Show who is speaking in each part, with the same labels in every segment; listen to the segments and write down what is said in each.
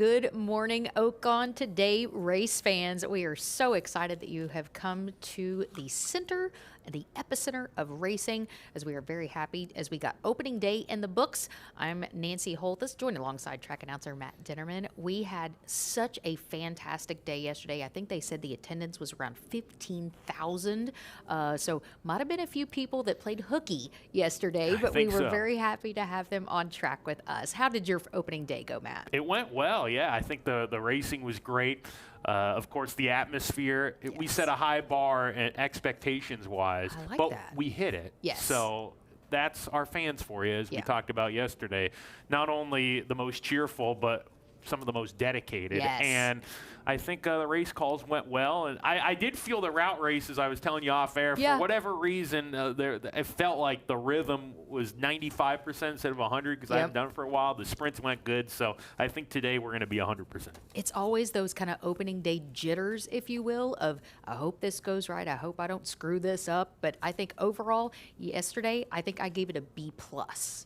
Speaker 1: Good morning, Oaklawn Today race fans. We are so excited that you have come to the center, the epicenter of racing, as we are very happy as we got opening day in the books. I'm Nancy Holthus, joined alongside track announcer Matt Dinnerman. We had such a fantastic day yesterday. I think they said the attendance was around 15,000. So might have been a few people that played hooky yesterday, but we were very happy to have them on track with us. How did your opening day go, Matt?
Speaker 2: It went well, yeah. I think the racing was great. Of course, the atmosphere, we set a high bar expectations-wise, but we hit it.
Speaker 1: Yes.
Speaker 2: So that's our fans for you, as we talked about yesterday. Not only the most cheerful, but some of the most dedicated.
Speaker 1: Yes.
Speaker 2: And I think the race calls went well. And I did feel the route races, I was telling you off air, for whatever reason, it felt like the rhythm was 95% instead of 100 because I haven't done it for a while. The sprints went good. So I think today we're going to be 100%.
Speaker 1: It's always those kind of opening day jitters, if you will, of I hope this goes right. I hope I don't screw this up. But I think overall, yesterday, I think I gave it a B+.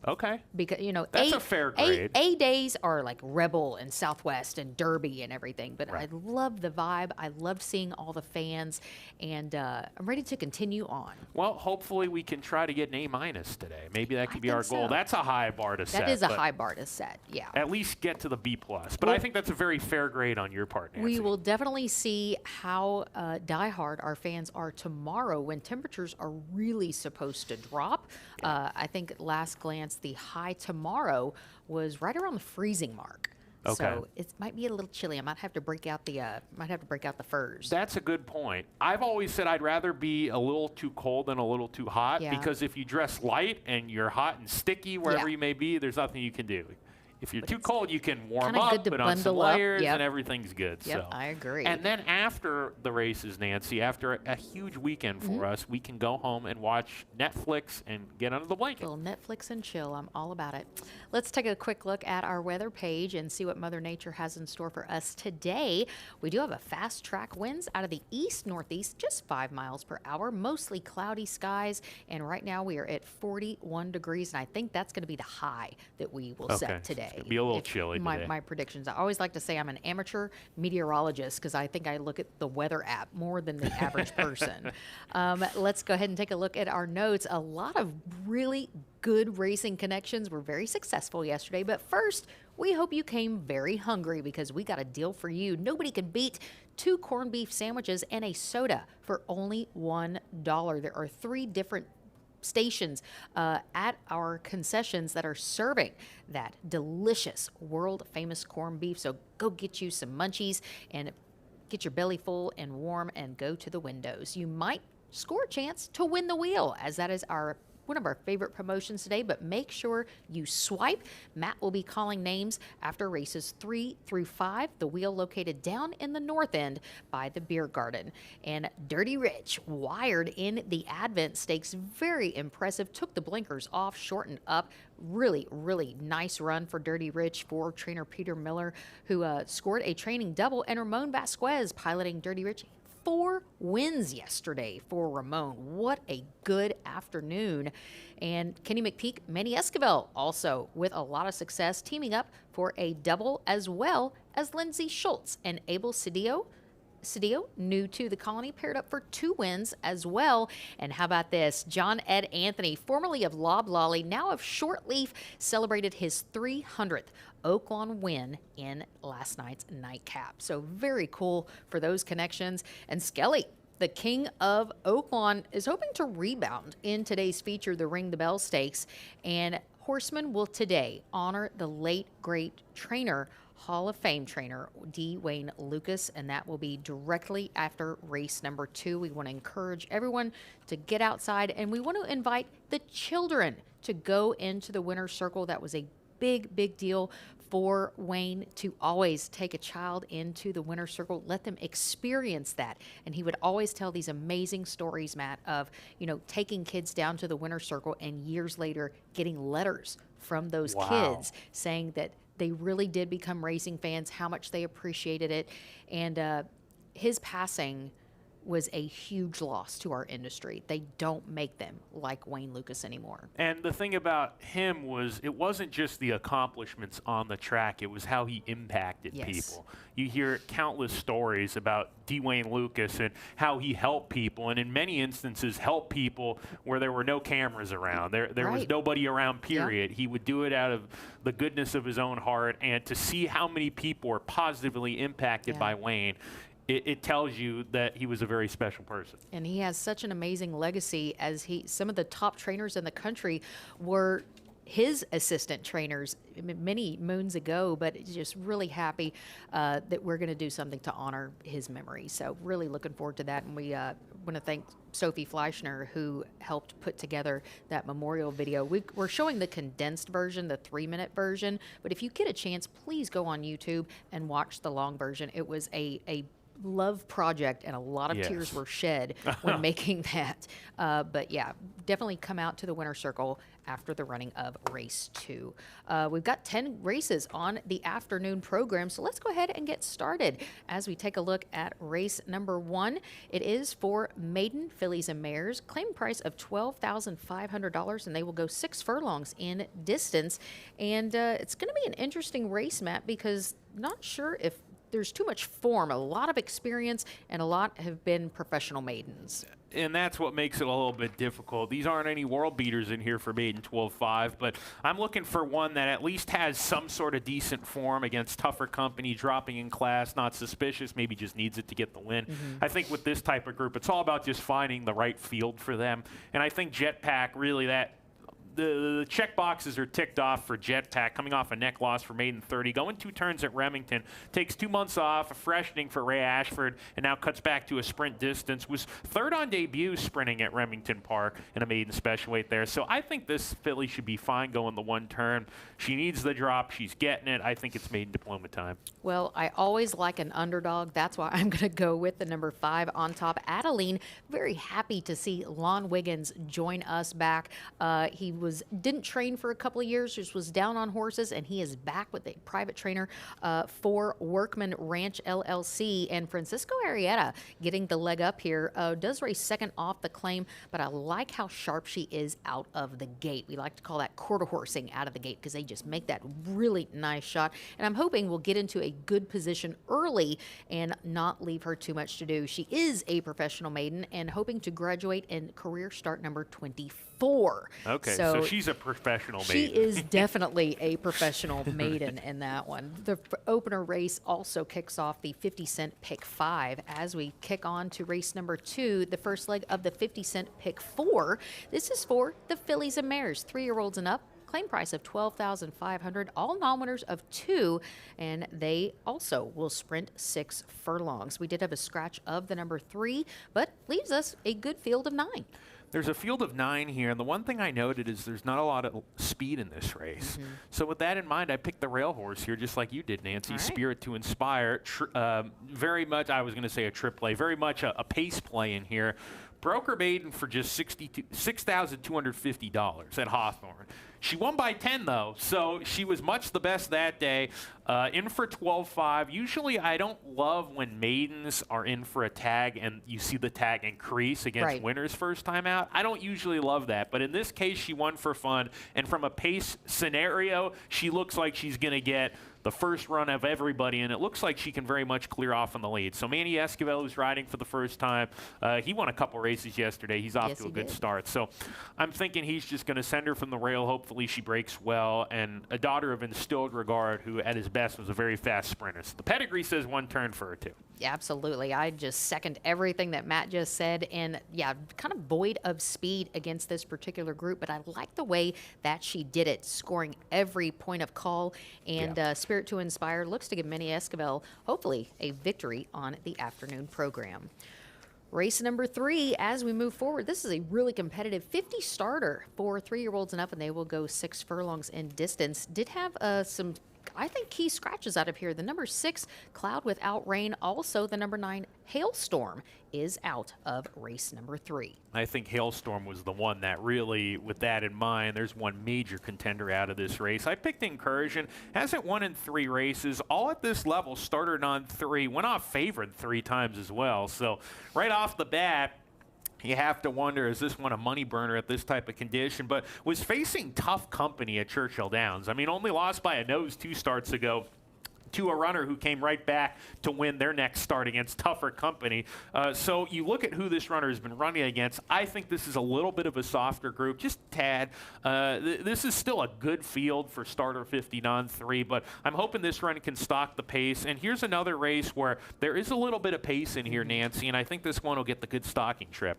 Speaker 2: Okay.
Speaker 1: Because, you know,
Speaker 2: that's a fair grade.
Speaker 1: A days are like Rebel and Southwest and Derby and everything. But I love the vibe. I loved seeing all the fans. And I'm ready to continue on.
Speaker 2: Well, hopefully we can try to get an A- today. Maybe that could be our goal. That's a high bar to set.
Speaker 1: That is a high bar to set, yeah.
Speaker 2: At least get to the B+. But I think that's a very fair grade on your part, Nancy.
Speaker 1: We will definitely see how diehard our fans are tomorrow when temperatures are really supposed to drop. I think at last glance, the high tomorrow was right around the freezing mark.
Speaker 2: Okay.
Speaker 1: So it might be a little chilly. I might have to break out the furs.
Speaker 2: That's a good point. I've always said I'd rather be a little too cold than a little too hot because if you dress light and you're hot and sticky wherever you may be, there's nothing you can do. If you're too cold, you can warm up, put on some layers, and everything's good.
Speaker 1: Yep, I agree.
Speaker 2: And then after the races, Nancy, after a huge weekend for us, we can go home and watch Netflix and get under the blanket.
Speaker 1: A little Netflix and chill. I'm all about it. Let's take a quick look at our weather page and see what Mother Nature has in store for us today. We do have a fast track winds out of the east-northeast, just 5 miles per hour, mostly cloudy skies, and right now we are at 41 degrees, and I think that's going to be the high that we will set today.
Speaker 2: It's gonna be a little chilly today.
Speaker 1: My predictions. I always like to say I'm an amateur meteorologist because I think I look at the weather app more than the average person. Let's go ahead and take a look at our notes. A lot of really good racing connections were very successful yesterday. But first, we hope you came very hungry because we got a deal for you. Nobody can beat 2 corned beef sandwiches and a soda for only $1. There are 3 different stations at our concessions that are serving that delicious world-famous corned beef. So go get you some munchies and get your belly full and warm and go to the windows. You might score a chance to win the wheel, as that is one of our favorite promotions today, but make sure you swipe. Matt will be calling names after races 3 through 5, the wheel located down in the north end by the beer garden. And Dirty Rich wired in the Advent Stakes, very impressive, took the blinkers off, shortened up. Really, really nice run for Dirty Rich for trainer Peter Miller, who scored a training double, and Ramon Vasquez piloting Dirty Rich. 4 wins yesterday for Ramon. What a good afternoon. And Kenny McPeak, Manny Esquivel also with a lot of success, teaming up for a double, as well as Lindsey Schultz and Abel Cedillo, new to the colony, paired up for 2 wins as well. And how about this? John Ed Anthony, formerly of Loblolly, now of Shortleaf, celebrated his 300th Oaklawn win in last night's nightcap. So very cool for those connections. And Skelly, the king of Oaklawn, is hoping to rebound in today's feature, the Ring the Bell Stakes. And horsemen will today honor the late, great trainer, Hall of Fame trainer D. Wayne Lucas, and that will be directly after race number 2. We want to encourage everyone to get outside, and we want to invite the children to go into the winner's circle. That was a big deal for Wayne to always take a child into the winner's circle, let them experience that. And he would always tell these amazing stories, Matt, of, taking kids down to the winner's circle and years later getting letters from those kids saying that they really did become racing fans, how much they appreciated it. And his passing was a huge loss to our industry. They don't make them like Wayne Lukas anymore.
Speaker 2: And the thing about him was it wasn't just the accomplishments on the track, it was how he impacted people. You hear countless stories about Wayne Lukas and how he helped people, and in many instances helped people where there were no cameras around. There was nobody around, period. He would do it out of the goodness of his own heart, and to see how many people were positively impacted by Wayne, it tells you that he was a very special person.
Speaker 1: And he has such an amazing legacy, as some of the top trainers in the country were his assistant trainers many moons ago, but just really happy that we're going to do something to honor his memory. So really looking forward to that. And we want to thank Sophie Fleischner, who helped put together that memorial video. We're showing the condensed version, the 3-minute version, but if you get a chance, please go on YouTube and watch the long version. It was a love project, and a lot of tears were shed when making that. But yeah, definitely come out to the winner's circle after the running of race 2. We've got 10 races on the afternoon program, so let's go ahead and get started as we take a look at race number 1. It is for maiden fillies and mares, claim price of $12,500, and they will go 6 furlongs in distance. And it's going to be an interesting race, Matt, because not sure if there's too much form, a lot of experience, and a lot have been professional maidens.
Speaker 2: And that's what makes it a little bit difficult. These aren't any world beaters in here for maiden 12-5, but I'm looking for one that at least has some sort of decent form against tougher company, dropping in class, not suspicious, maybe just needs it to get the win. I think with this type of group, it's all about just finding the right field for them. And I think Jetpack really the check boxes are ticked off for Jetpack, coming off a neck loss for maiden 30, going 2 turns at Remington, takes 2 months off, a freshening for Ray Ashford, and now cuts back to a sprint distance. Was 3rd on debut sprinting at Remington Park in a maiden special weight there. So I think this filly should be fine going the 1 turn. She needs the drop. She's getting it. I think it's maiden diploma time.
Speaker 1: Well, I always like an underdog. That's why I'm going to go with the number 5 on top. Adeline, very happy to see Lon Wiggins join us back. He didn't train for a couple of years, just was down on horses, and he is back with a private trainer for Workman Ranch LLC. And Francisco Arrieta getting the leg up here, does race 2nd off the claim, but I like how sharp she is out of the gate. We like to call that quarter horsing out of the gate because they just make that really nice shot. And I'm hoping we'll get into a good position early and not leave her too much to do. She is a professional maiden and hoping to graduate in career start number 24.
Speaker 2: Okay, so she's a professional maiden.
Speaker 1: She is definitely a professional maiden in that one. The opener race also kicks off the 50-cent pick 5 as we kick on to race number 2, the first leg of the 50-cent pick 4. This is for the fillies and mares, 3-year-olds and up. Claim price of $12,500, all non-winners of 2, and they also will sprint 6 furlongs. We did have a scratch of the number 3, but leaves us a good field of 9.
Speaker 2: There's a field of 9 here, and the one thing I noted is there's not a lot of speed in this race. So with that in mind, I picked the rail horse here, just like you did, Nancy. Right. Spirit to Inspire. Very much, I was going to say a trip play, very much a pace play in here. Broker maiden for just $6,250 at Hawthorne. She won by 10, though, so she was much the best that day. In for 12-5. Usually I don't love when maidens are in for a tag and you see the tag increase against winners first time out. I don't usually love that, but in this case she won for fun, and from a pace scenario, she looks like she's going to get the first run of everybody, and it looks like she can very much clear off in the lead. So Manny Esquivel, who's riding for the first time, he won a couple races yesterday. He's off to a good start. So I'm thinking he's just going to send her from the rail. Hopefully she breaks well. And a daughter of Instilled Regard, who at his best was a very fast sprinter. So the pedigree says 1 turn for her, too.
Speaker 1: Yeah, absolutely. I just second everything that Matt just said. And yeah, kind of void of speed against this particular group, but I like the way that she did it, scoring every point of call. And Spirit to Inspire looks to give Manny Esquivel, hopefully, a victory on the afternoon program. Race number 3, as we move forward, this is a really competitive 50 starter for 3-year-olds and up, and they will go 6 furlongs in distance. Did have some I think key scratches out of here. The number 6, Cloud Without Rain. Also, the number 9, Hailstorm, is out of race number 3.
Speaker 2: I think Hailstorm was the one that really, with that in mind, there's one major contender out of this race. I picked Incursion, hasn't won in 3 races, all at this level, started on 3, went off favored 3 times as well. So right off the bat, you have to wonder, is this one a money burner at this type of condition? But was facing tough company at Churchill Downs. I mean, only lost by a nose 2 starts ago to a runner who came right back to win their next start against tougher company. So you look at who this runner has been running against. I think this is a little bit of a softer group, just a tad. This is still a good field for starter 50 non-3, but I'm hoping this run can stock the pace. And here's another race where there is a little bit of pace in here, Nancy, and I think this one will get the good stocking trip.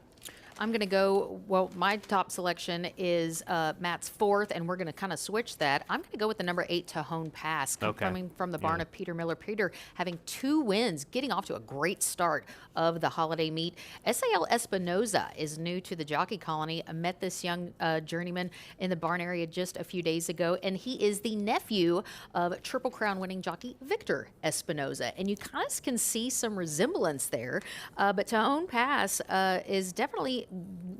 Speaker 1: I'm going to go, well, my top selection is Matt's 4th, and we're going to kind of switch that. I'm going to go with the number 8, Tejon Pass, coming from the barn of Peter Miller. Peter having 2 wins, getting off to a great start of the holiday meet. Sal Espinoza is new to the jockey colony. I met this young journeyman in the barn area just a few days ago, and he is the nephew of Triple Crown winning jockey Victor Espinoza. And you kind of can see some resemblance there, but Tejon Pass is definitely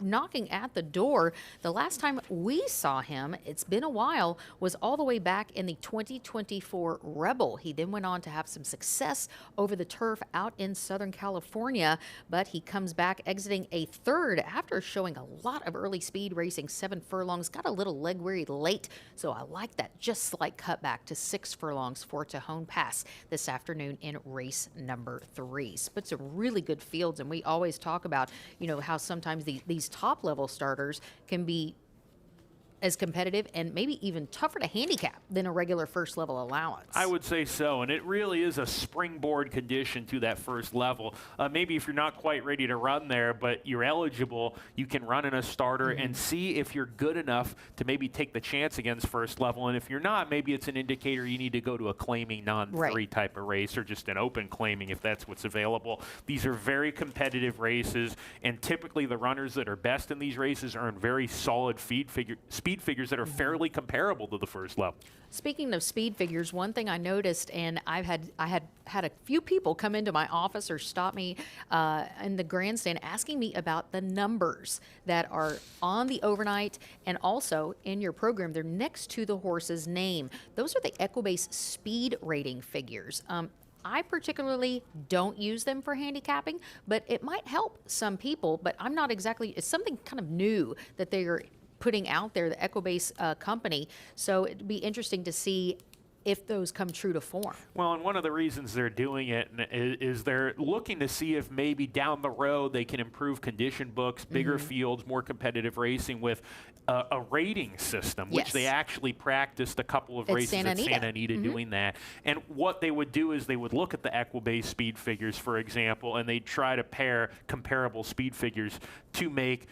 Speaker 1: knocking at the door. The last time we saw him, it's been a while, was all the way back in the 2024 Rebel. He then went on to have some success over the turf out in Southern California, but he comes back exiting a 3rd after showing a lot of early speed, racing 7 furlongs, got a little leg weary late, so I like that just slight cutback to 6 furlongs for Tejon Pass this afternoon in race number 3. But some really good fields, and we always talk about, you know, how sometimes these top level starters can be as competitive and maybe even tougher to handicap than a regular first level allowance.
Speaker 2: I would say so, and it really is a springboard condition to that first level. Maybe if you're not quite ready to run there, but you're eligible, you can run in a starter and see if you're good enough to maybe take the chance against first level, and if you're not, maybe it's an indicator you need to go to a claiming non-3 type of race, or just an open claiming if that's what's available. These are very competitive races, and typically the runners that are best in these races earn very solid speed figures that are fairly comparable to the first level.
Speaker 1: Speaking of speed figures, one thing I noticed, and I had a few people come into my office or stop me in the grandstand asking me about the numbers that are on the overnight and also in your program. They're next to the horse's name. Those are the Equibase speed rating figures. I particularly don't use them for handicapping, but it might help some people, but I'm not exactly, it's something kind of new that they are putting out there, the Equibase company. So it'd be interesting to see if those come true to form.
Speaker 2: Well, and one of the reasons they're doing it is they're looking to see if maybe down the road they can improve condition books, bigger fields, more competitive racing with a rating system, which they actually practiced a couple of races at Santa Anita doing that. And what they would do is they would look at the Equibase speed figures, for example, and they'd try to pair comparable speed figures to make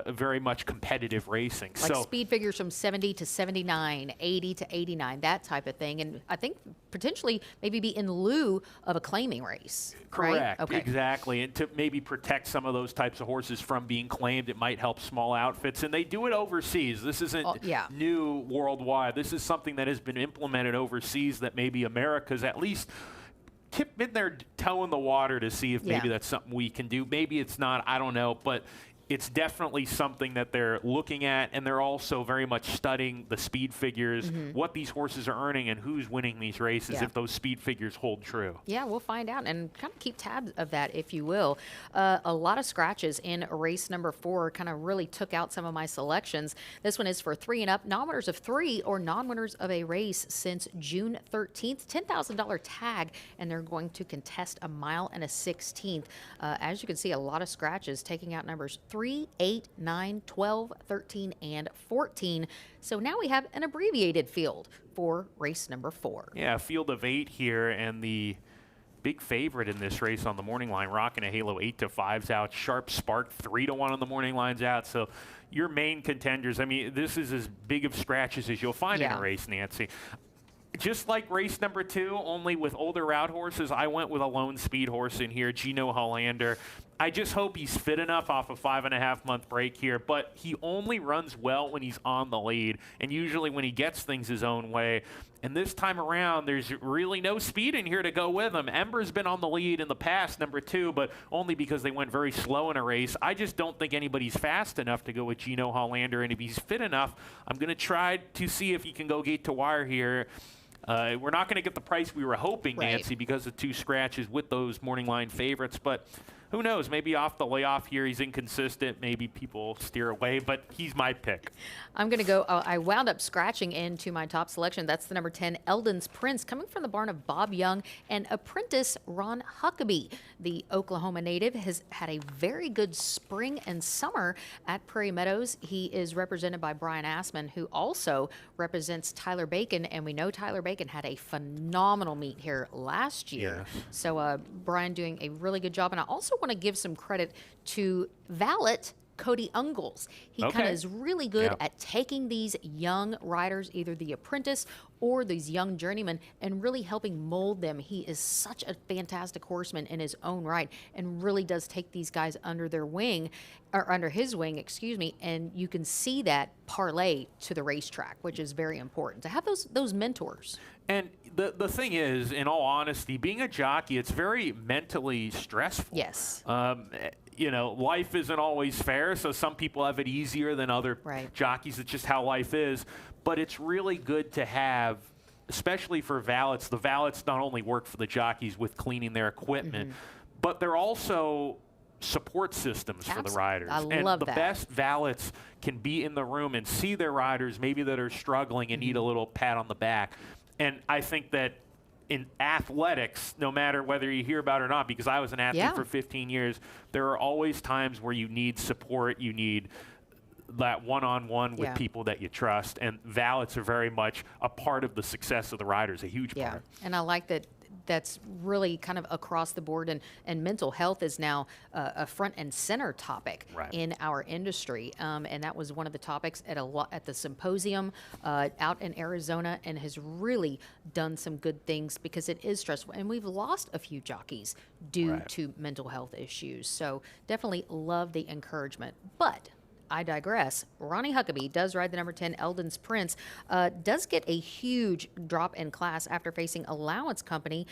Speaker 2: very much competitive racing.
Speaker 1: Like speed figures from 70 to 79, 80 to 89, that type of thing. And I think potentially maybe be in lieu of a claiming race.
Speaker 2: Correct.
Speaker 1: Right? Okay.
Speaker 2: Exactly. And to maybe protect some of those types of horses from being claimed, it might help small outfits. And they do it overseas. This isn't new worldwide. This is something that has been implemented overseas that maybe America's at least in their toe in the water to see if maybe that's something we can do. Maybe it's not. I don't know. But it's definitely something that they're looking at, and they're also very much studying the speed figures, what these horses are earning, and who's winning these races if those speed figures hold true.
Speaker 1: Yeah, we'll find out and kind of keep tabs of that, if you will. A lot of scratches in race number 4 kind of really took out some of my selections. This one is for 3 and up, non-winners of 3 or non-winners of a race since June 13th, $10,000 tag, and they're going to contest a mile and a 16th. As you can see, a lot of scratches taking out numbers 3, 8, 9, 12, 13, and 14. So now we have an abbreviated field for race number 4.
Speaker 2: Yeah, a field of 8 here, and the big favorite in this race on the morning line, Rockin' a Halo 8-5's out, Sharp Spark 3-1 on the morning line's out. So your main contenders, I mean, this is as big of scratches as you'll find in a race, Nancy. Just like race number 2, only with older route horses, I went with a lone speed horse in here, Gino Hollander. I just hope he's fit enough off a 5.5-month break here, but he only runs well when he's on the lead, and usually when he gets things his own way. And this time around, there's really no speed in here to go with him. Ember's been on the lead in the past, number 2, but only because they went very slow in a race. I just don't think anybody's fast enough to go with Gino Hollander, and if he's fit enough, I'm going to try to see if he can go gate to wire here. We're not going to get the price we were hoping, Nancy, because of 2 scratches with those morning line favorites, but who knows? Maybe off the layoff here, he's inconsistent. Maybe people steer away, but he's my pick.
Speaker 1: I'm going to go. I wound up scratching into my top selection. That's the number 10, Eldon's Prince, coming from the barn of Bob Young and apprentice Ron Huckabee. The Oklahoma native has had a very good spring and summer at Prairie Meadows. He is represented by Brian Assman, who also represents Tyler Bacon, and we know Tyler Bacon had a phenomenal meet here last year.
Speaker 2: Yes.
Speaker 1: So Brian doing a really good job, and I also want to give some credit to Valet Cody Ungles. He kind of is really good at taking these young riders, either the apprentice or these young journeymen, and really helping mold them. He is such a fantastic horseman in his own right, and really does take these guys under their wing, or under his wing, excuse me, and you can see that parlay to the racetrack, which is very important to have those mentors.
Speaker 2: And the thing is, in all honesty, being a jockey, it's very mentally stressful.
Speaker 1: Yes.
Speaker 2: You know, life isn't always fair, so some people have it easier than other jockeys. It's just how life is. But it's really good to have, especially for valets. The valets not only work for the jockeys with cleaning their equipment, but they're also support systems for the riders.
Speaker 1: I love that.
Speaker 2: The best valets can be in the room and see their riders maybe that are struggling and need a little pat on the back. And I think that in athletics, no matter whether you hear about it or not, because I was an athlete for 15 years, there are always times where you need support, you need that one-on-one with people that you trust, and valets are very much a part of the success of the riders, a huge part.
Speaker 1: And I like that. That's really kind of across the board, and mental health is now a front and center topic in our industry, and that was one of the topics at the symposium out in Arizona, and has really done some good things because it is stressful, and we've lost a few jockeys due to mental health issues. So definitely love the encouragement, but I digress. Ronnie Huckabee does ride the number 10, Eldon's Prince, does get a huge drop in class after facing Allowance Company,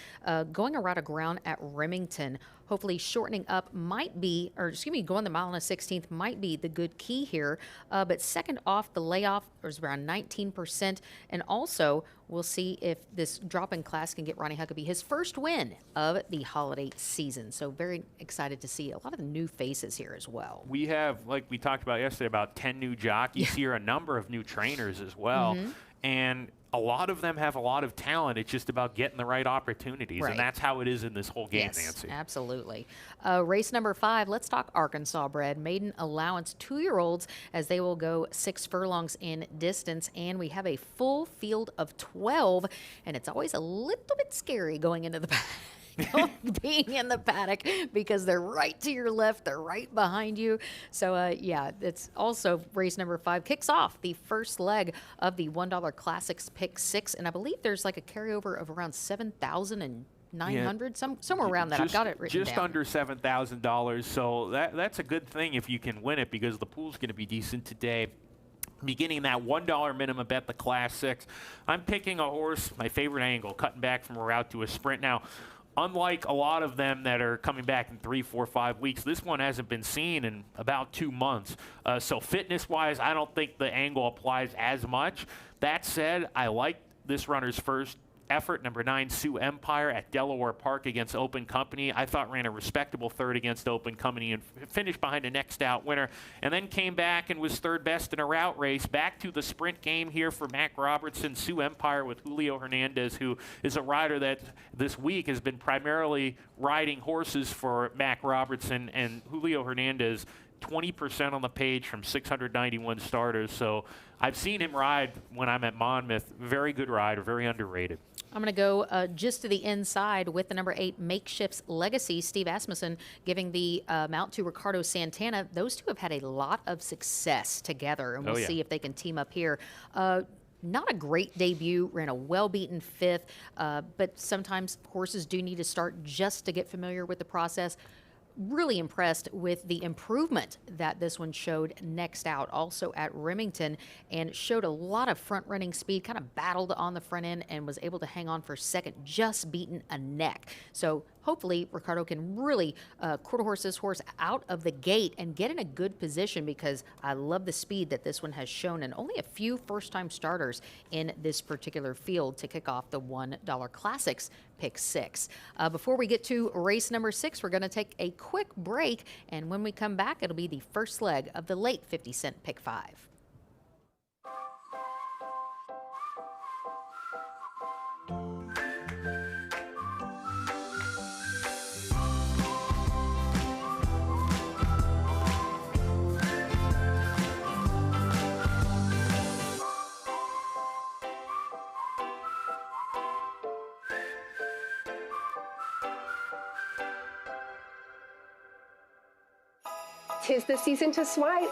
Speaker 1: going a route of ground at Remington. Hopefully shortening up might be, or excuse me, going the mile and a 16th might be the good key here. But second off the layoff was around 19%. And also, we'll see if this drop in class can get Ronnie Huckabee his first win of the holiday season. So very excited to see a lot of the new faces here as well.
Speaker 2: We have, like we talked about yesterday, about 10 new jockeys here, a number of new trainers as well. And a lot of them have a lot of talent. It's just about getting the right opportunities, and that's how it is in this whole game, Nancy.
Speaker 1: Absolutely. Race number 5, let's talk Arkansas bred maiden allowance 2-year-olds, as they will go 6 furlongs in distance, and we have a full field of 12, and it's always a little bit scary going into the being in the paddock, because they're right to your left, they're right behind you. So yeah, it's also race number 5 kicks off the first leg of the $1 Classics Pick 6, and I believe there's like a carryover of around 7,900, somewhere around that. I've got it written
Speaker 2: just
Speaker 1: down.
Speaker 2: under $7,000. So that's a good thing if you can win it, because the pool's going to be decent today. Beginning that $1 minimum bet, the Class 6. I'm picking a horse, my favorite angle, cutting back from a route to a sprint. Now, unlike a lot of them that are coming back in 3, 4, 5 weeks, this one hasn't been seen in about 2 months. So fitness-wise, I don't think the angle applies as much. That said, I like this runner's first effort, number 9, Sioux Empire at Delaware Park against Open Company. I thought ran a respectable third against Open Company and finished behind a next out winner, and then came back and was third best in a route race. Back to the sprint game here for Mac Robertson. Sioux Empire with Julio Hernandez, who is a rider that this week has been primarily riding horses for Mac Robertson, and Julio Hernandez 20% on the page from 691 starters. So I've seen him ride when I'm at Monmouth. Very good rider, very underrated.
Speaker 1: I'm going to go just to the inside with the number 8, Makeshift's Legacy. Steve Asmussen giving the mount to Ricardo Santana. Those two have had a lot of success together, and we'll see if they can team up here. Not a great debut, ran a well-beaten 5th, but sometimes horses do need to start just to get familiar with the process. really impressed with the improvement that this one showed next out, also at Remington, and showed a lot of front running speed, kind of battled on the front end and was able to hang on for second, just beating a neck. So hopefully Ricardo can really quarter horse this horse out of the gate and get in a good position, because I love the speed that this one has shown, and only a few first-time starters in this particular field to kick off the $1 Classics Pick 6. Before we get to race number 6, we're going to take a quick break, and when we come back, it'll be the first leg of the late 50-cent Pick 5.
Speaker 3: Tis the season to swipe.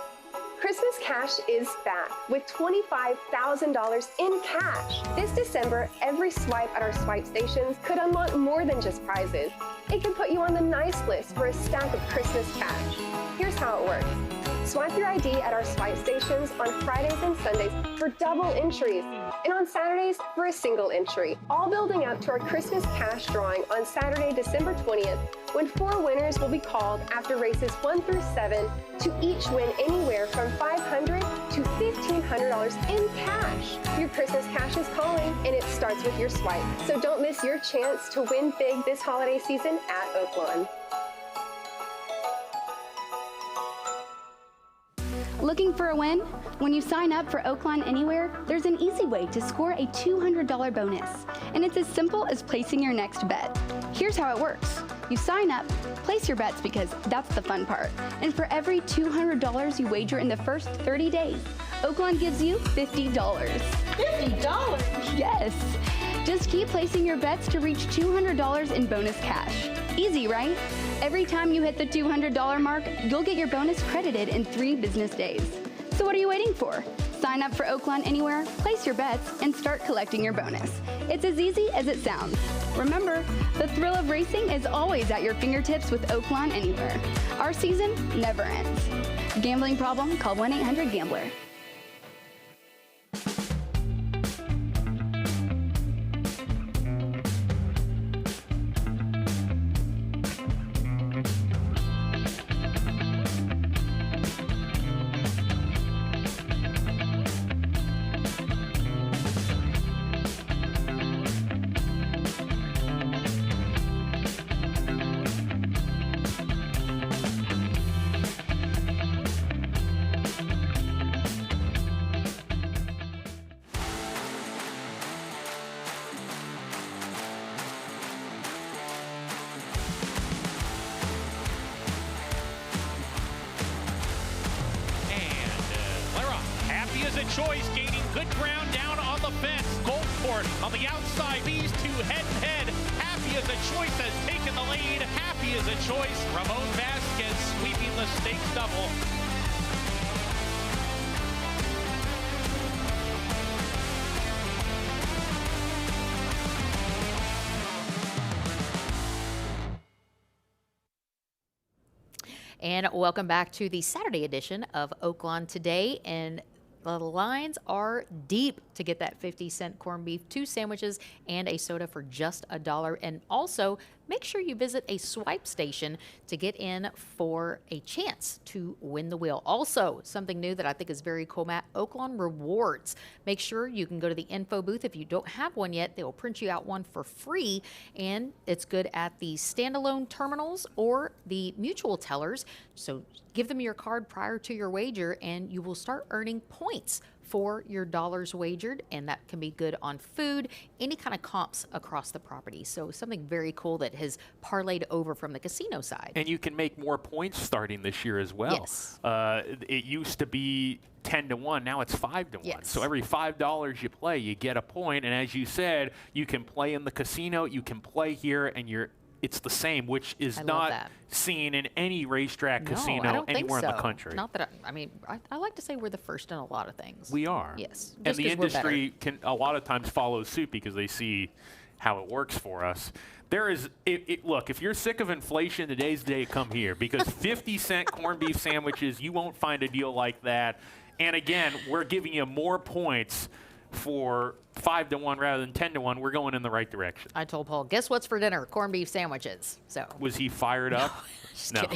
Speaker 3: Christmas Cash is back with $25,000 in cash. This December, every swipe at our swipe stations could unlock more than just prizes. It could put you on the nice list for a stack of Christmas cash. Here's how it works. Swipe your ID at our swipe stations on Fridays and Sundays for double entries, and on Saturdays for a single entry, all building up to our Christmas Cash drawing on Saturday, December 20th, when 4 winners will be called after races 1 through 7 to each win anywhere from $500 to $1,500 in cash. Your Christmas Cash is calling, and it starts with your swipe. So don't miss your chance to win big this holiday season at Oaklawn.
Speaker 4: Looking for a win? When you sign up for Oaklawn Anywhere, there's an easy way to score a $200 bonus, and it's as simple as placing your next bet. Here's how it works. You sign up, place your bets because that's the fun part, and for every $200 you wager in the first 30 days, Oaklawn gives you $50.
Speaker 5: $50?
Speaker 4: Yes! Just keep placing your bets to reach $200 in bonus cash. Easy, right? Every time you hit the $200 mark, you'll get your bonus credited in 3 business days. So what are you waiting for? Sign up for Oaklawn Anywhere, place your bets, and start collecting your bonus. It's as easy as it sounds. Remember, the thrill of racing is always at your fingertips with Oaklawn Anywhere. Our season never ends. Gambling problem? Call 1-800-GAMBLER.
Speaker 6: Choice gaining good ground down on the fence. Goldport on the outside. These two head to head. Happy as a Choice has taken the lead. Happy as a Choice. Ramon Vasquez sweeping the stakes double.
Speaker 1: And welcome back to the Saturday edition of Oaklawn Today. And the lines are deep to get that 50-cent corned beef, 2 sandwiches, and a soda for just $1. And also, make sure you visit a swipe station to get in for a chance to win the wheel. Also, something new that I think is very cool, Matt, Oaklawn Rewards. Make sure you can go to the info booth. If you don't have one yet, they will print you out one for free, and it's good at the standalone terminals or the mutual tellers. So give them your card prior to your wager, and you will start earning points for your dollars wagered, and that can be good on food, any kind of comps across the property. So something very cool that has parlayed over from the casino side.
Speaker 2: And you can make more points starting this year as well.
Speaker 1: Yes.
Speaker 2: It used to be 10 to 1, now it's 5 to 1.
Speaker 1: Yes.
Speaker 2: So every $5 you play, you get a point. And as you said, you can play in the casino, you can play here, and it's the same, which is not seen in any racetrack casino anywhere in the country.
Speaker 1: Not that I like to say we're the first in a lot of things.
Speaker 2: We are.
Speaker 1: Yes.
Speaker 2: And the industry can a lot of times follow suit because they see how it works for us. There is, look, if you're sick of inflation, today's the day to come here, because 50-cent corned beef sandwiches, you won't find a deal like that. And again, we're giving you more points for 5-1 rather than 10-1. We're going in the right direction.
Speaker 1: I told Paul, guess what's for dinner? Corned beef sandwiches. So
Speaker 2: was he fired up?
Speaker 1: No.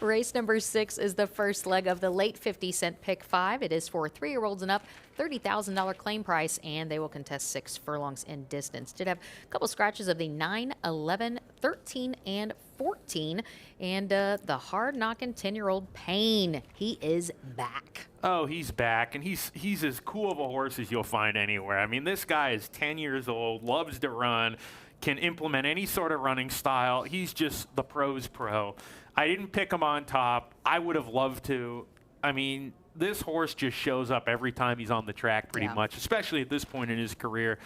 Speaker 1: Race number 6 is the first leg of the late 50-cent pick 5. It is for 3-year-olds and up, $30,000 claim price, and they will contest 6 furlongs in distance. Did have a couple scratches of the 9, 11, 13, and 14, and the hard-knocking 10-year-old Payne. He is back.
Speaker 2: Oh, he's back, and he's as cool of a horse as you'll find anywhere. I mean, this guy is 10 years old, loves to run, can implement any sort of running style. He's just the pro's pro. I didn't pick him on top. I would have loved to. I mean, this horse just shows up every time he's on the track pretty much, especially at this point in his career.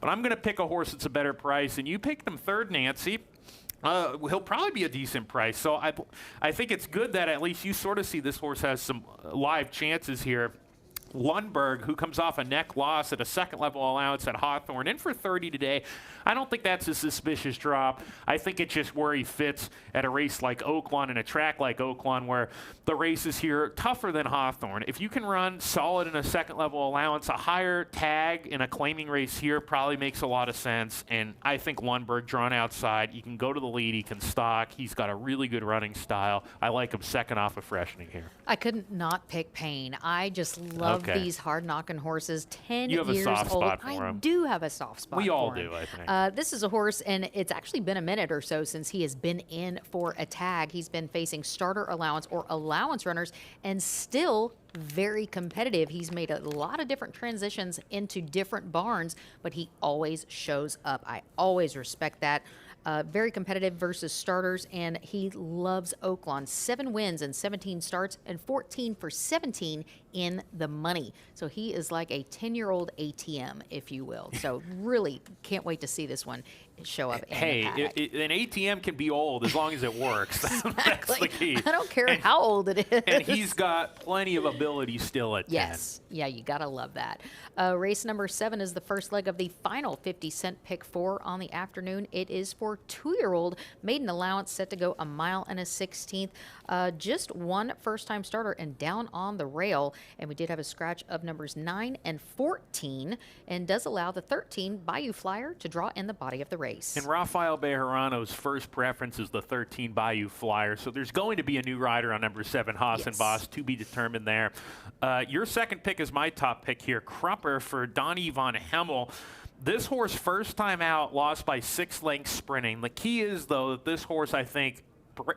Speaker 2: But I'm going to pick a horse that's a better price, and you picked him third, Nancy. He'll probably be a decent price. So I think it's good that at least you sort of see this horse has some live chances here. Lundberg, who comes off a neck loss at a second-level allowance at Hawthorne, in for 30 today. I don't think that's a suspicious drop. I think it's just where he fits at a race like Oaklawn and a track like Oaklawn, where the races here are tougher than Hawthorne. If you can run solid in a second-level allowance, a higher tag in a claiming race here probably makes a lot of sense. And I think Lundberg drawn outside. You can go to the lead. He can stalk. He's got a really good running style. I like him second off of freshening here.
Speaker 1: I couldn't not pick Payne. I just love these hard-knocking horses. 10 years old.
Speaker 2: You have a soft spot for him.
Speaker 1: I do have a soft spot for him.
Speaker 2: We all do, I think.
Speaker 1: This is a horse, and it's actually been a minute or so since he has been in for a tag. He's been facing starter allowance or allowance runners, and still very competitive. He's made a lot of different transitions into different barns, but he always shows up. I always respect that. Very competitive versus starters, and he loves Oaklawn. 7 wins and 17 starts, and 14 for 17 in the money. So he is like a 10-year-old ATM, if you will. So really can't wait to see this one show up in the paddock.
Speaker 2: An ATM can be old as long as it works. That's the key.
Speaker 1: I don't care how old it is.
Speaker 2: And he's got plenty of ability still at 10.
Speaker 1: Yes. Yeah, you got to love that. Race number 7 is the first leg of the final 50-cent pick 4 on the afternoon. It is for 2-year-old maiden allowance, set to go 1 mile and a 16th. Just one first-time starter and down on the rail. And we did have a scratch of numbers 9 and 14, and does allow the 13 Bayou Flyer to draw in the body of the race.
Speaker 2: And Rafael Bejarano's first preference is the 13 Bayou Flyer. So there's going to be a new rider on number 7, Haas and Boss, to be determined there. Your second pick is my top pick here, Crupper for Donnie von Hemmel. This horse, first time out, lost by 6 lengths sprinting. The key is, though, that this horse, I think,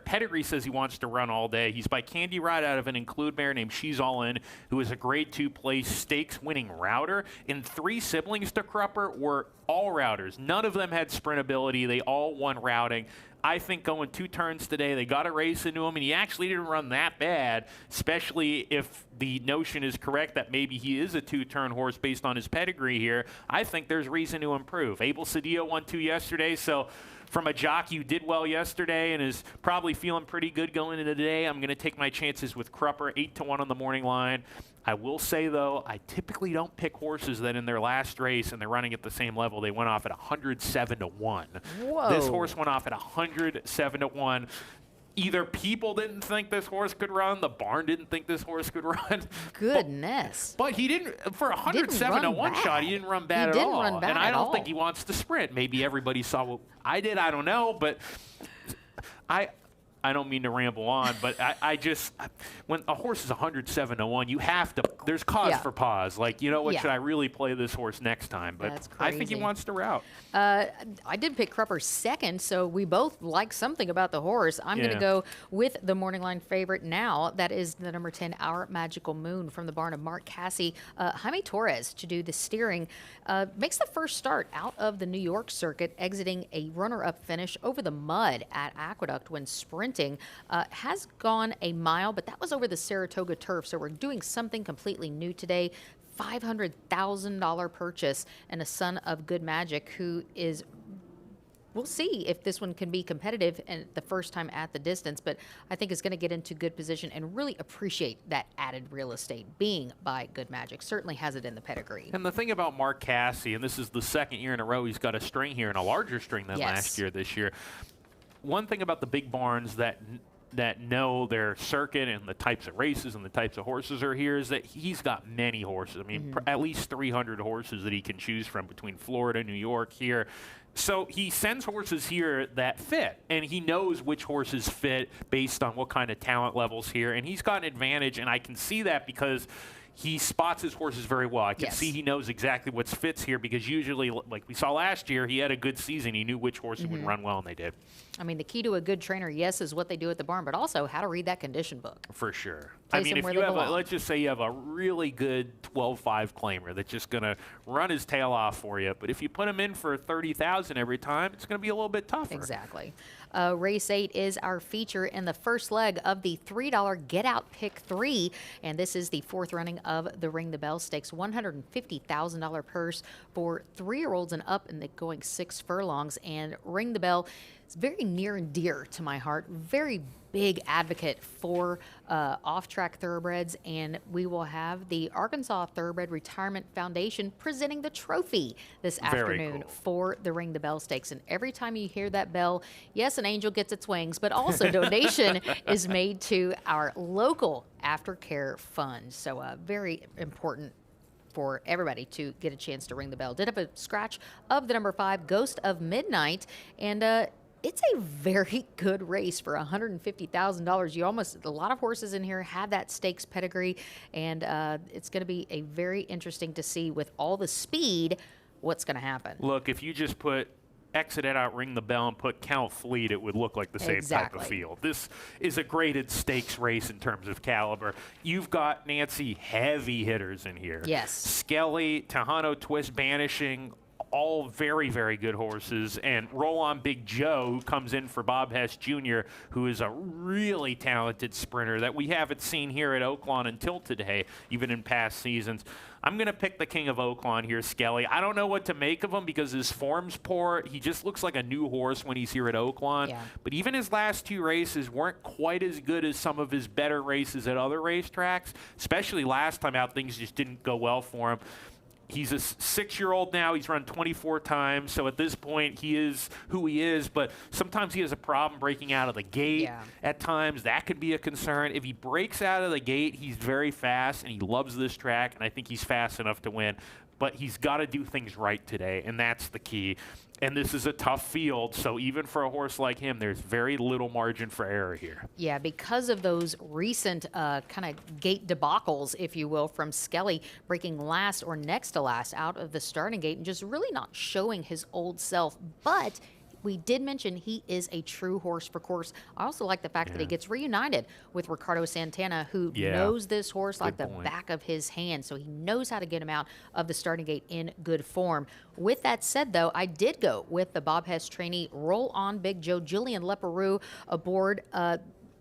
Speaker 2: pedigree says he wants to run all day. He's by Candy Ride out of an Include mare named She's All In, who is a grade 2 place stakes winning router. And 3 siblings to Crupper were all routers. None of them had sprint ability. They all won routing. I think going 2 turns today, they got a race into him, and he actually didn't run that bad, especially if the notion is correct that maybe he is a 2-turn horse based on his pedigree here. I think there's reason to improve. Abel Cedillo won 2 yesterday, so from a jockey who did well yesterday and is probably feeling pretty good going into today, I'm going to take my chances with Crupper, 8-1 on the morning line. I will say, though, I typically don't pick horses that in their last race and they're running at the same level. They went off at 107-1.
Speaker 1: Whoa.
Speaker 2: This horse went off at 107-1. Either people didn't think this horse could run, the barn didn't think this horse could run.
Speaker 1: Goodness.
Speaker 2: But he didn't, for a 107-1 shot, he didn't run bad at all. And I don't think he wants to sprint. Maybe everybody saw what I did, I don't know, but I don't mean to ramble on, but I just, when a horse is 107-1, you have to, there's cause for pause. Like, you know what, should I really play this horse next time? But I think he wants to route.
Speaker 1: I did pick Crupper second, so we both like something about the horse. I'm going to go with the morning line favorite now. That is the number 10, Our Magical Moon, from the barn of Mark Cassie. Jaime Torres to do the steering. Makes the first start out of the New York circuit, exiting a runner-up finish over the mud at Aqueduct when sprinting. Has gone a mile, but that was over the Saratoga turf, so we're doing something completely new today. $500,000 purchase, and a son of Good Magic, who is we'll see if this one can be competitive and the first time at the distance, but I think it's going to get into good position and really appreciate that added real estate being by Good Magic. Certainly has it in the pedigree.
Speaker 2: And the thing about Mark Cassie, and this is the second year in a row he's got a string here, and a larger string than last year this year. One thing about the big barns that know their circuit and the types of races and the types of horses are here is that he's got many horses. I mean, at least 300 horses that he can choose from between Florida, New York, here. So he sends horses here that fit, and he knows which horses fit based on what kind of talent levels here. And he's got an advantage, and I can see that because he spots his horses very well. I can see he knows exactly what fits here because usually, like we saw last year, he had a good season. He knew which horses would run well, and they did.
Speaker 1: I mean, the key to a good trainer, yes, is what they do at the barn, but also how to read that condition book.
Speaker 2: For sure.
Speaker 1: Place
Speaker 2: I mean, if you have let's just say you have a really good 12-5 claimer that's just going to run his tail off for you, but if you put him in for 30,000 every time, it's going to be a little bit tougher.
Speaker 1: Exactly. Race 8 is our feature in the first leg of the $3 Get Out Pick 3, and this is the fourth running of the Ring the Bell Stakes, $150,000 purse for 3-year-olds and up, and they're going 6 furlongs. And Ring the Bell is very near and dear to my heart, very big advocate for off-track thoroughbreds, and we will have the Arkansas Thoroughbred Retirement Foundation presenting the trophy this afternoon for the Ring the Bell Stakes. And every time you hear that bell, yes, an angel gets its wings, but also donation is made to our local aftercare fund. So very important for everybody to get a chance to ring the bell. Did have a scratch of the number 5, Ghost of Midnight, and it's a very good race for $150,000. A lot of horses in here have that stakes pedigree, and it's going to be a very interesting to see with all the speed what's going to happen.
Speaker 2: Look, if you just exit it out, ring the bell, and put Count Fleet, it would look like the same type of field. This is a graded stakes race in terms of caliber. You've got, Nancy, heavy hitters in here.
Speaker 1: Yes.
Speaker 2: Skelly, Tejano Twist, Banishing, all very, very good horses. And Roll On Big Joe, who comes in for Bob Hess Jr., who is a really talented sprinter that we haven't seen here at Oaklawn until today, even in past seasons. I'm going to pick the king of Oaklawn here, Skelly. I don't know what to make of him because his form's poor. He just looks like a new horse when he's here at Oaklawn.
Speaker 1: Yeah.
Speaker 2: But even his last 2 races weren't quite as good as some of his better races at other racetracks, especially last time out, things just didn't go well for him. He's a 6-year-old now. He's run 24 times. So at this point, he is who he is. But sometimes he has a problem breaking out of the gate. At times, that could be a concern. If he breaks out of the gate, he's very fast, and he loves this track, and I think he's fast enough to win. But he's got to do things right today, and that's the key. And this is a tough field, so even for a horse like him, there's very little margin for error here.
Speaker 1: Yeah, because of those recent kind of gate debacles, if you will, from Skelly breaking last or next to last out of the starting gate and just really not showing his old self. But we did mention he is a true horse for course. I also like the fact that he gets reunited with Ricardo Santana, who knows this horse like the back of his hand. So he knows how to get him out of the starting gate in good form. With that said, though, I did go with the Bob Hess trainee, Roll On Big Joe. Julian Leperoux aboard.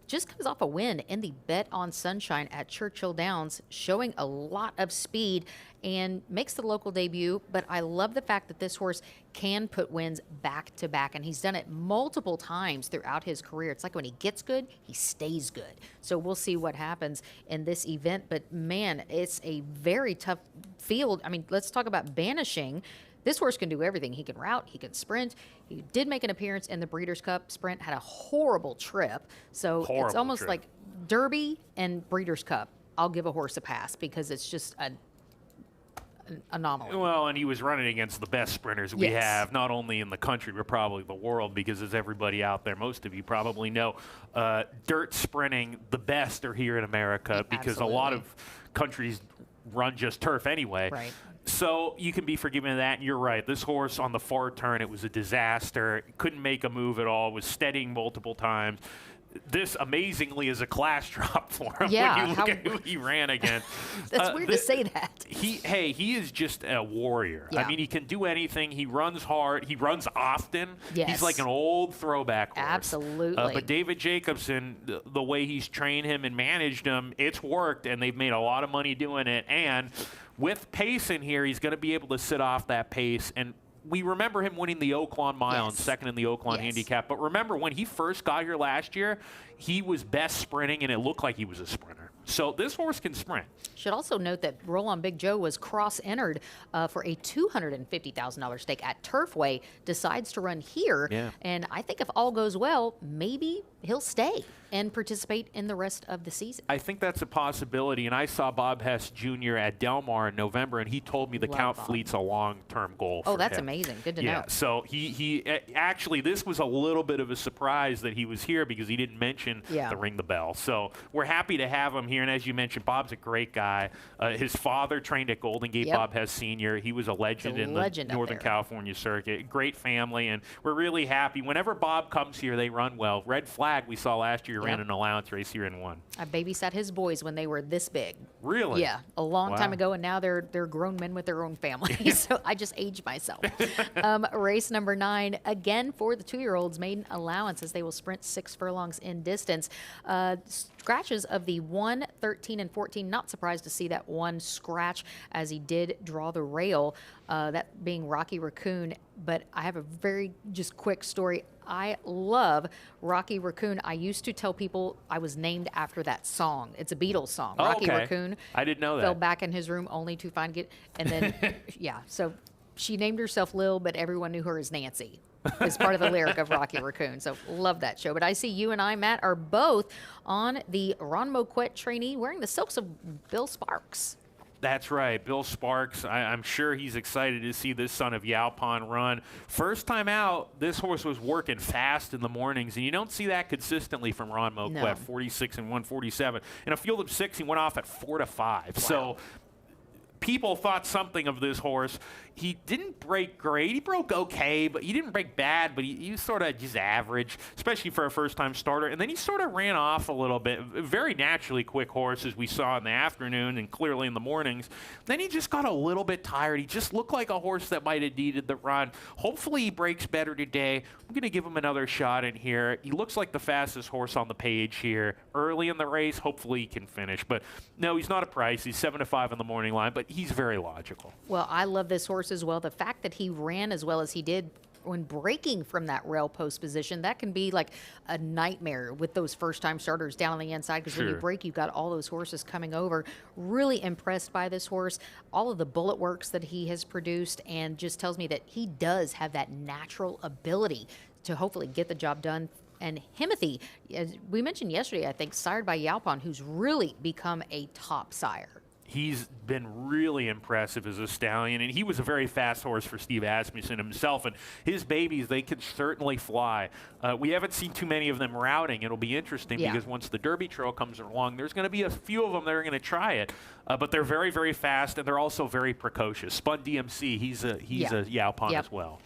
Speaker 1: Just comes off a win in the Bet on Sunshine at Churchill Downs, showing a lot of speed and makes the local debut. But I love the fact that this horse can put wins back to back, and he's done it multiple times throughout his career. It's like when he gets good, he stays good. So we'll see what happens in this event. But man, it's a very tough field. I mean, let's talk about Banishing. This horse can do everything. He can route, he can sprint. He did make an appearance in the Breeders' Cup Sprint, had a horrible trip. So it's almost like Derby and Breeders' Cup. I'll give a horse a pass because it's just an anomaly.
Speaker 2: Well, and he was running against the best sprinters we have, not only in the country, but probably the world, because as everybody out there, most of you probably know, dirt sprinting, the best are here in America because a lot of countries run just turf anyway.
Speaker 1: Right.
Speaker 2: So you can be forgiven of that, and you're right. This horse on the far turn, it was a disaster. Couldn't make a move at all. Was steadying multiple times. This, amazingly, is a class drop for him when you look at who he ran against.
Speaker 1: That's weird to say that.
Speaker 2: He is just a warrior.
Speaker 1: Yeah.
Speaker 2: I mean, he can do anything. He runs hard. He runs often.
Speaker 1: Yes.
Speaker 2: He's like an old throwback horse.
Speaker 1: Absolutely.
Speaker 2: But David Jacobson, the way he's trained him and managed him, it's worked, and they've made a lot of money doing it. And with pace in here, he's going to be able to sit off that pace and we remember him winning the Oaklawn Mile and second in the Oaklawn Handicap. But remember, when he first got here last year, he was best sprinting, and it looked like he was a sprinter. So this horse can sprint.
Speaker 1: Should also note that Roll on Big Joe was cross-entered for a $250,000 stake at Turfway, decides to run here.
Speaker 2: Yeah.
Speaker 1: And I think if all goes well, maybe he'll stay and participate in the rest of the season.
Speaker 2: I think that's a possibility. And I saw Bob Hess Jr. at Del Mar in November, and he told me the Count Fleet's a long-term goal for
Speaker 1: that's
Speaker 2: him.
Speaker 1: amazing. Good to know.
Speaker 2: So he actually, this was a little bit of a surprise that he was here because he didn't mention the Ring the Bell. So we're happy to have him here. And as you mentioned, Bob's a great guy. His father trained at Golden Gate, Bob Hess Sr. He was a legend in the Northern California circuit. Great family, and we're really happy. Whenever Bob comes here, they run well. Red Flag we saw last year ran an allowance race here and won. I
Speaker 1: babysat his boys when they were this big.
Speaker 2: Really?
Speaker 1: Yeah, a long time ago, and now they're grown men with their own families. So I just aged myself. Race number 9, again for the 2-year-olds, maiden allowance as they will sprint 6 furlongs in distance. Scratches of the 1, 13, and 14. Not surprised to see that one scratch as he did draw the rail, that being Rocky Raccoon. But I have a very just quick story. I love Rocky Raccoon. I used to tell people I was named after that song. It's a Beatles song. Rocky Raccoon.
Speaker 2: I didn't know that.
Speaker 1: Fell back in his room only to find it. And then, so she named herself Lil, but everyone knew her as Nancy. Is part of the lyric of Rocky Raccoon. So love that show. But I see you and I, Matt, are both on the Ron Moquette trainee wearing the silks of Bill Sparks.
Speaker 2: That's right. Bill Sparks, I'm sure he's excited to see this son of Yalpon run. First time out, this horse was working fast in the mornings, and you don't see that consistently from Ron Moquette, 46 and 147. In a field of 6, he went off at 4 to 5. Wow. So people thought something of this horse. He didn't break great. He broke okay, but he didn't break bad, but he was sort of just average, especially for a first-time starter. And then he sort of ran off a little bit. Very naturally quick horse, as we saw in the afternoon and clearly in the mornings. Then he just got a little bit tired. He just looked like a horse that might have needed the run. Hopefully he breaks better today. I'm going to give him another shot in here. He looks like the fastest horse on the page here. Early in the race, hopefully he can finish. But no, he's not a price. He's 7 to 5 on the morning line, but he's very logical.
Speaker 1: Well, I love this horse as well. The fact that he ran as well as he did when breaking from that rail post position, that can be like a nightmare with those first-time starters down on the inside, because when you break, you've got all those horses coming over. Really impressed by this horse, all of the bullet works that he has produced, and just tells me that he does have that natural ability to hopefully get the job done. And Himothy, as we mentioned yesterday, I think, sired by Yalpon, who's really become a top sire.
Speaker 2: He's been really impressive as a stallion, and he was a very fast horse for Steve Asmussen himself, and his babies, they can certainly fly. We haven't seen too many of them routing. It'll be interesting because once the Derby Trail comes along, there's going to be a few of them that are going to try it, but they're very, very fast, and they're also very precocious. Spun DMC, he's a Yalpon as well.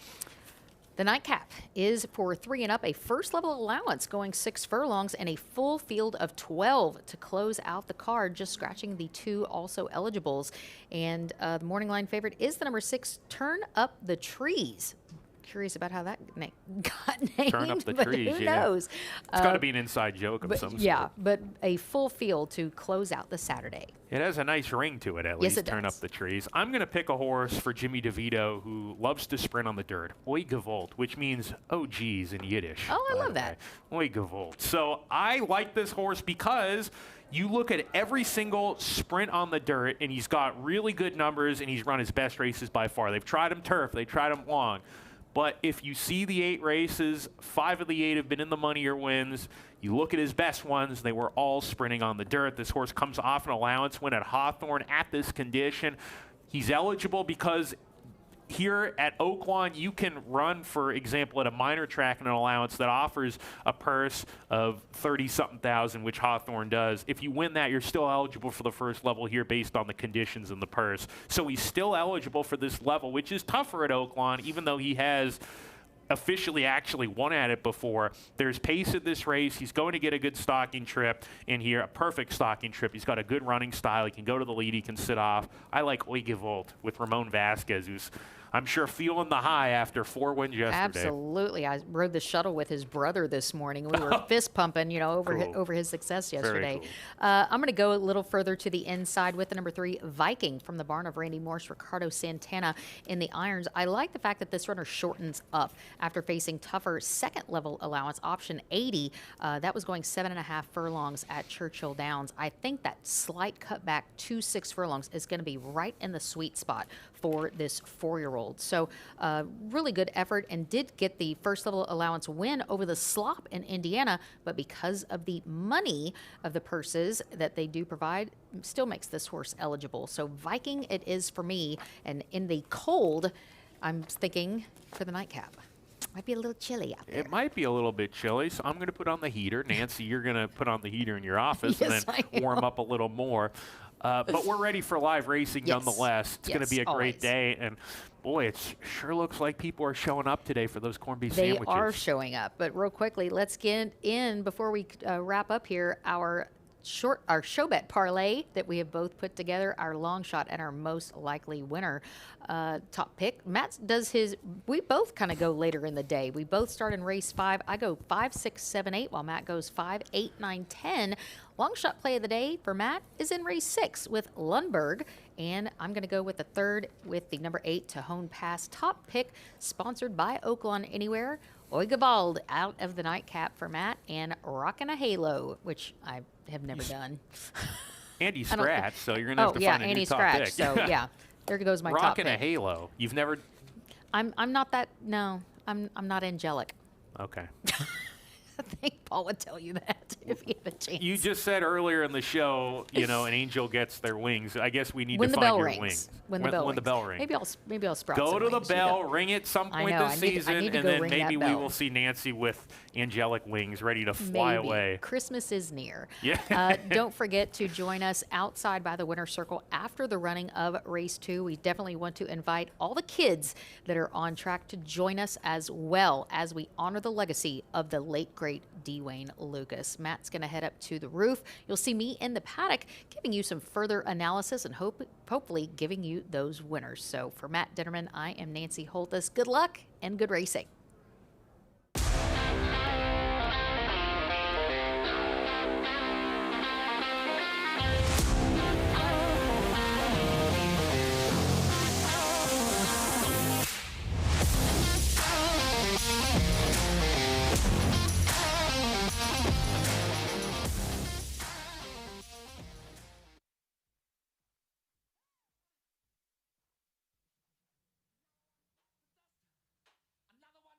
Speaker 1: The nightcap is for 3 and up, a first-level allowance going 6 furlongs and a full field of 12 to close out the card, just scratching the 2 also eligibles. And the morning line favorite is the number 6, Turn Up the Trees. Curious about how that got named.
Speaker 2: Turn Up the Trees,
Speaker 1: who knows?
Speaker 2: It's got to be an inside joke of some sort.
Speaker 1: Yeah, but a full field to close out the Saturday.
Speaker 2: It has a nice ring to it, at least.
Speaker 1: Yes, it
Speaker 2: Turn
Speaker 1: does.
Speaker 2: Up the Trees. I'm going to pick a horse for Jimmy DeVito who loves to sprint on the dirt. Oi Gewalt, which means, oh, geez, in Yiddish.
Speaker 1: Oh, I love that.
Speaker 2: Oi Gewalt. So I like this horse because you look at every single sprint on the dirt, and he's got really good numbers, and he's run his best races by far. They've tried him turf. They've tried him long. But if you see the 8 races, 5 of the 8 have been in the money or wins. You look at his best ones, they were all sprinting on the dirt. This horse comes off an allowance win at Hawthorne at this condition. He's eligible because here at Oaklawn, you can run, for example, at a minor track in an allowance that offers a purse of 30-something thousand, which Hawthorne does. If you win that, you're still eligible for the first level here based on the conditions in the purse. So he's still eligible for this level, which is tougher at Oaklawn, even though he has officially actually won at it before. There's pace at this race. He's going to get a good stalking trip in here, a perfect stalking trip. He's got a good running style. He can go to the lead. He can sit off. I like Oi Gewalt with Ramon Vasquez, who's I'm sure feeling the high after 4 wins yesterday.
Speaker 1: Absolutely. I rode the shuttle with his brother this morning. We were fist pumping, over his success yesterday.
Speaker 2: Cool.
Speaker 1: I'm going to go a little further to the inside with the number 3 Viking from the barn of Randy Morse, Ricardo Santana in the irons. I like the fact that this runner shortens up after facing tougher second level allowance option 80. That was going 7.5 furlongs at Churchill Downs. I think that slight cutback to 6 furlongs is going to be right in the sweet spot for this 4-year-old. So really good effort, and did get the first level allowance win over the slop in Indiana, but because of the money of the purses that they do provide, still makes this horse eligible. So Viking it is for me, and in the cold, I'm thinking for the nightcap. Might be a little chilly out there.
Speaker 2: It might be a little bit chilly, so I'm going to put on the heater. Nancy, you're going to put on the heater in your office
Speaker 1: Yes,
Speaker 2: and then warm up a little more. But we're ready for live racing nonetheless. It's going to be a great day. And, boy, it sure looks like people are showing up today for those corned beef sandwiches.
Speaker 1: They are showing up. But real quickly, let's get in, before we wrap up here, our show bet parlay that we have both put together, our long shot and our most likely winner. Top pick. Matt does his, we both kind of go later in the day. We both start in race 5. I go 5, 6, 7, 8, while Matt goes 5, 8, 9, 10. Long shot play of the day for Matt is in race 6 with Lundberg. And I'm going to go with the third with the number 8 Tejon Pass. Top pick sponsored by Oaklawn Anywhere. Oigavald out of the nightcap for Matt, and Rockin' a Halo, which I have never done.
Speaker 2: Andy Scratch, so you're going to have to find a
Speaker 1: Andy
Speaker 2: new top
Speaker 1: Scratch.
Speaker 2: pick.
Speaker 1: So yeah, there goes my top
Speaker 2: Rockin'
Speaker 1: pick.
Speaker 2: a Halo. You've never...
Speaker 1: I'm not that, no, I'm not angelic.
Speaker 2: Okay.
Speaker 1: I think Paul would tell you that if he had a chance.
Speaker 2: You just said earlier in the show, an angel gets their wings. I guess we need
Speaker 1: When
Speaker 2: to
Speaker 1: the
Speaker 2: find
Speaker 1: bell
Speaker 2: your
Speaker 1: rings.
Speaker 2: wings.
Speaker 1: When the bell rings.
Speaker 2: rings.
Speaker 1: Maybe I'll sprout
Speaker 2: Go
Speaker 1: some
Speaker 2: to the
Speaker 1: wings. You
Speaker 2: bell,
Speaker 1: go.
Speaker 2: ring it some
Speaker 1: I
Speaker 2: point
Speaker 1: know,
Speaker 2: this
Speaker 1: I need to
Speaker 2: season,
Speaker 1: go
Speaker 2: and then
Speaker 1: ring
Speaker 2: maybe
Speaker 1: that
Speaker 2: we
Speaker 1: bell.
Speaker 2: will see Nancy with angelic wings ready to fly
Speaker 1: Maybe.
Speaker 2: away.
Speaker 1: Christmas is near.
Speaker 2: Yeah.
Speaker 1: Don't forget to join us outside by the winner's circle after the running of race 2. We definitely want to invite all the kids that are on track to join us, as well as we honor the legacy of the late, great Dwayne Lucas. Matt's going to head up to the roof. You'll see me in the paddock giving you some further analysis and hopefully giving you those winners. So for Matt Dinnerman, I am Nancy Holthus. Good luck and good racing.
Speaker 7: Another one.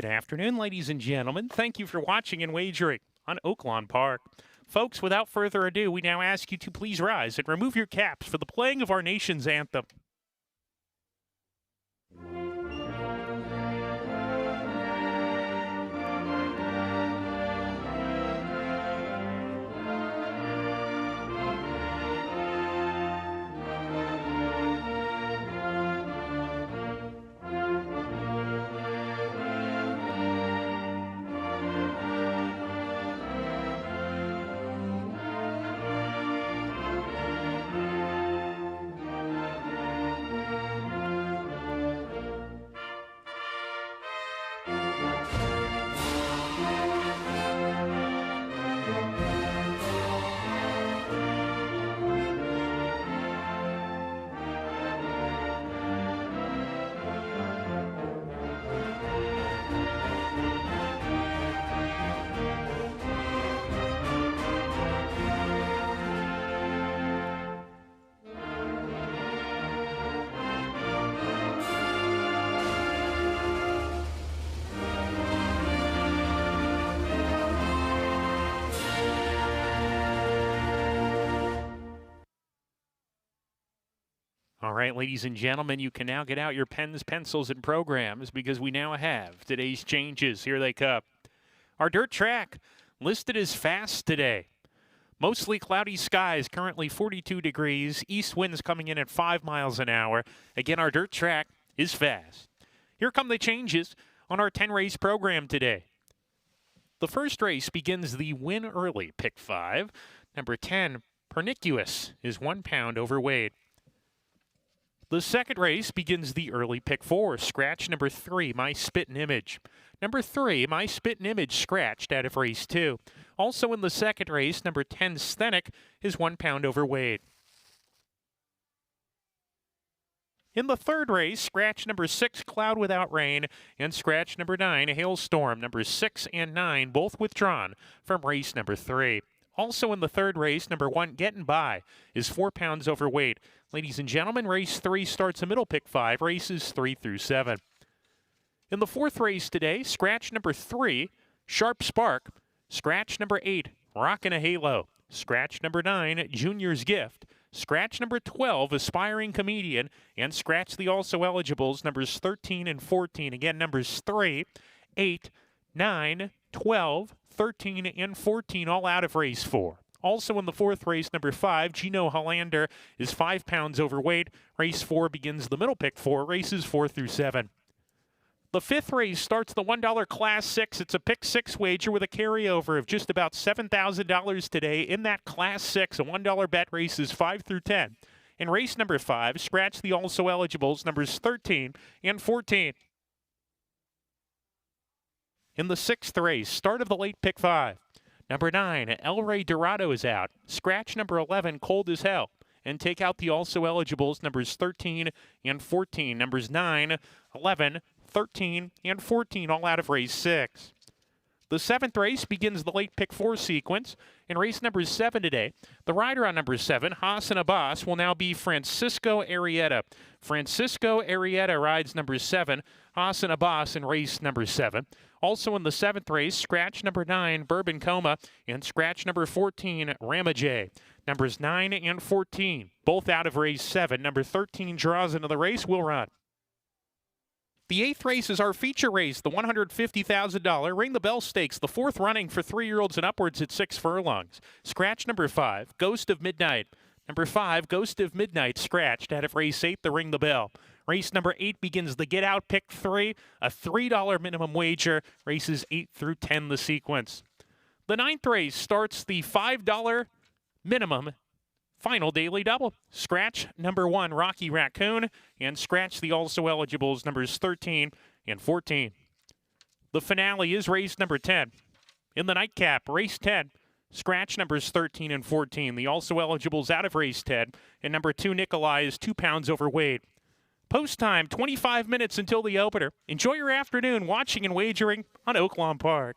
Speaker 6: Good afternoon, ladies and gentlemen. Thank you for watching and wagering on Oaklawn Park. Folks, without further ado, we now ask you to please rise and remove your caps for the playing of our nation's anthem. All right, ladies and gentlemen, you can now get out your pens, pencils, and programs because we now have today's changes. Here they come. Our dirt track listed as fast today. Mostly cloudy skies, currently 42 degrees. East winds coming in at 5 miles an hour. Again, our dirt track is fast. Here come the changes on our 10-race program today. The first race begins the win early, pick 5. Number 10, Pernicious, is 1 pound overweight. The second race begins the early pick 4, scratch number 3, My Spittin' Image. Number 3, My Spittin' Image, scratched out of race 2. Also in the second race, number 10, Sthenic, is 1 pound overweight. In the third race, scratch number 6, Cloud Without Rain, and scratch number 9, Hailstorm. Numbers 6 and 9, both withdrawn from race number 3. Also in the third race, number 1, Gettin' By, is 4 pounds overweight. Ladies and gentlemen, race 3 starts a middle pick 5, races 3 through 7. In the fourth race today, scratch number 3, Sharp Spark. Scratch number 8, Rockin' a Halo. Scratch number 9, Junior's Gift. Scratch number 12, Aspiring Comedian. And scratch the also eligibles, numbers 13 and 14. Again, numbers 3, 8, 9, 12, 13, and 14, all out of race 4. Also in the fourth race, number 5, Gino Hollander, is 5 pounds overweight. Race 4 begins the middle pick 4, races 4 through 7. The fifth race starts the $1 Class 6. It's a pick 6 wager with a carryover of just about $7,000 today. In that Class 6, a $1 bet, races 5 through 10. In race number 5, scratch the also eligibles, numbers 13 and 14. In the sixth race, start of the late pick 5. Number 9, El Rey Dorado is out. Scratch number 11, Cold as Hell. And take out the also eligibles, numbers 13 and 14. Numbers 9, 11, 13, and 14, all out of race 6. The seventh race begins the late pick 4 sequence. In race number 7 today, the rider on number 7, Hassan Abbas, will now be Francisco Arrieta. Francisco Arrieta rides number 7, Hassan Abbas, in race number 7. Also in the seventh race, scratch number 9, Bourbon Coma, and scratch number 14, Ramajay. Numbers 9 and 14, both out of race 7. Number 13 draws into the race, will run. The eighth race is our feature race, the $150,000 Ring the Bell Stakes, the fourth running for 3-year-olds and upwards at 6 furlongs. Scratch number 5, Ghost of Midnight. Number 5, Ghost of Midnight, scratched out of race 8, the Ring the Bell. Race number 8 begins the Get Out pick 3, a $3 minimum wager, races 8 through 10 the sequence. The ninth race starts the $5 minimum final daily double. Scratch number 1, Rocky Raccoon, and scratch the also eligibles, numbers 13 and 14. The finale is race number 10. In the nightcap, race 10, scratch numbers 13 and 14. The also eligibles out of race 10, and number 2, Nikolai, is 2 pounds overweight. Post time, 25 minutes until the opener. Enjoy your afternoon watching and wagering on Oaklawn Park.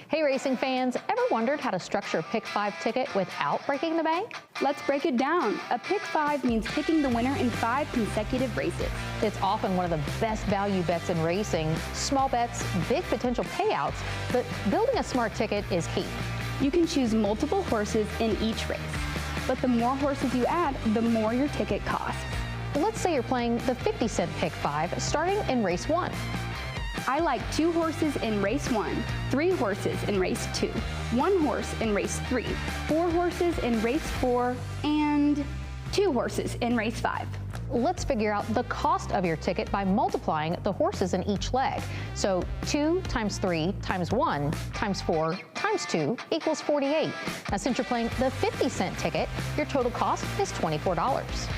Speaker 7: Hey racing fans, ever wondered how to structure a Pick 5 ticket without breaking the bank?
Speaker 4: Let's break it down. A Pick 5 means picking the winner in 5 consecutive races.
Speaker 7: It's often one of the best value bets in racing. Small bets, big potential payouts, but building a smart ticket is key.
Speaker 4: You can choose multiple horses in each race, but the more horses you add, the more your ticket costs.
Speaker 7: Let's say you're playing the 50-cent Pick 5 starting in race 1.
Speaker 4: I like 2 horses in race 1, 3 horses in race 2, 1 horse in race 3, 4 horses in race 4, and 2 horses in race 5.
Speaker 7: Let's figure out the cost of your ticket by multiplying the horses in each leg. So 2 times 3 times 1 times 4 times 2 equals 48. Now since you're playing the 50-cent ticket, your total cost is $24.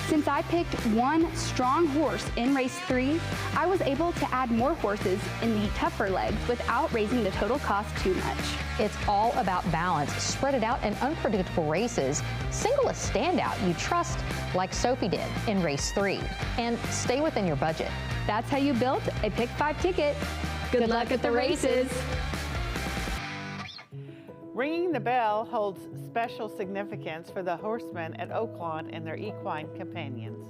Speaker 4: Since I picked 1 strong horse in race 3, I was able to add more horses in the tougher legs without raising the total cost too much.
Speaker 7: It's all about balance. Spread it out in unpredictable races. Single a standout you trust, like Sophie did in race 3, and stay within your budget.
Speaker 4: That's how you build a Pick 5 ticket. Good luck at the races.
Speaker 5: Ringing the bell holds special significance for the horsemen at Oaklawn and their equine companions.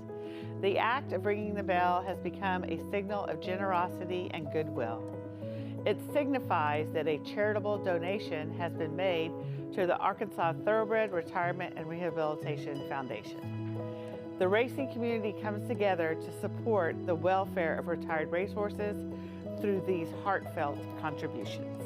Speaker 5: The act of ringing the bell has become a signal of generosity and goodwill. It signifies that a charitable donation has been made to the Arkansas Thoroughbred Retirement and Rehabilitation Foundation. The racing community comes together to support the welfare of retired racehorses through these heartfelt contributions.